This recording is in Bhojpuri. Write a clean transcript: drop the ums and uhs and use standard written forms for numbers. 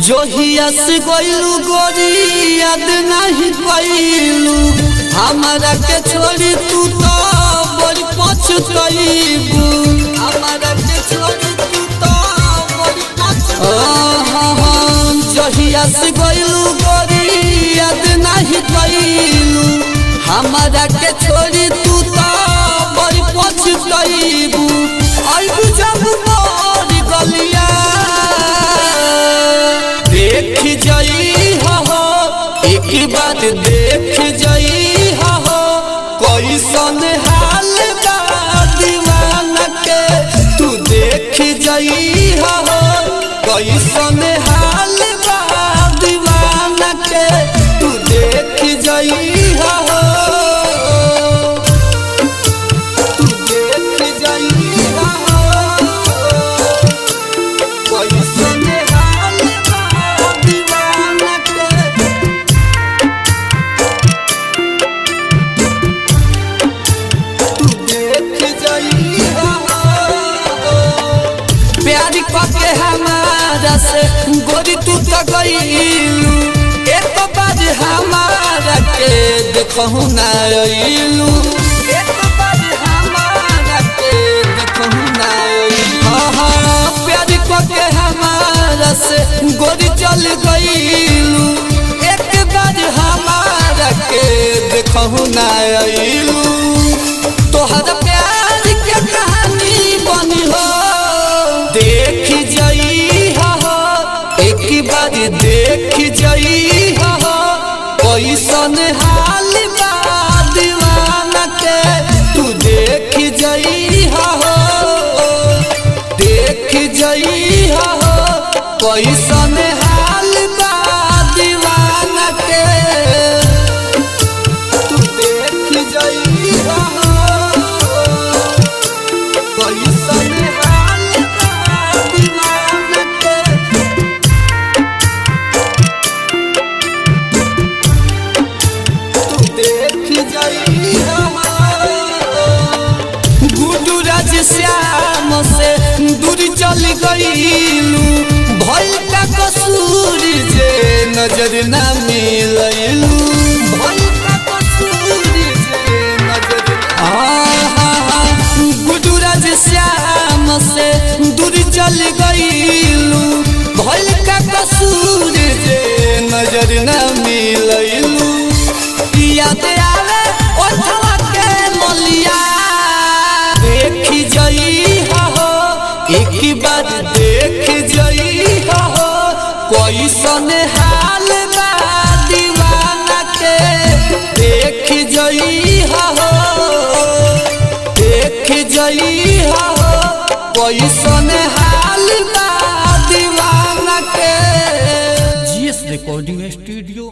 जोहिया से गइलू गोरी याद नहीं कइलू हमरा के छोड़ी तू तो बड़ी पछतइबू हमरा के छोड़ी तू तो बड़ी पछतइबू जोहिया से गइलू गोरी याद नहीं कइलू हमरा के छोड़ी तू तो बड़ी पछतइबू आइबू जब मोर गलिया देख जाई हो एक बार देख जाई हो कैसन हाल बा दीवाना के तू देख जाई हो कैसन हाल बा दीवाना के तू देख जाई हो तू देख जाई हो कैसन के हमारा से गोरी तू तो गइलू एक बार हमारा के देखहु ना अइलू एक बार हमारा के देखहु ना अइलू प्यार के हमारा से गोरी चल गइलू एक बार हमारा के देखहु ना अइलू तोहरा प्यार के कहानी बनी हो देख जाई हो एक बार देख जाई हो कैसन हाल बा दीवाना के तू देख जाई हो देख जाई हो कैसन हाल बा दीवाना के तू देख जाई हो कैसन श्याम से दूर चल गइलू भइल का कसूर जे नजर ना मिलैलू भइल का कसूर जे नजर गुडूराज श्याम से दूर चल गइलू भइल का कसूर जे नजर ना मिलैलू याद आवे ओठवा के मलिया देख जाई हो एक बार देख जाई हो कैसन हाल बा दीवाना के देख जाई हो देख जाई हो कैसन हाल बा दीवाना के। GS recording studio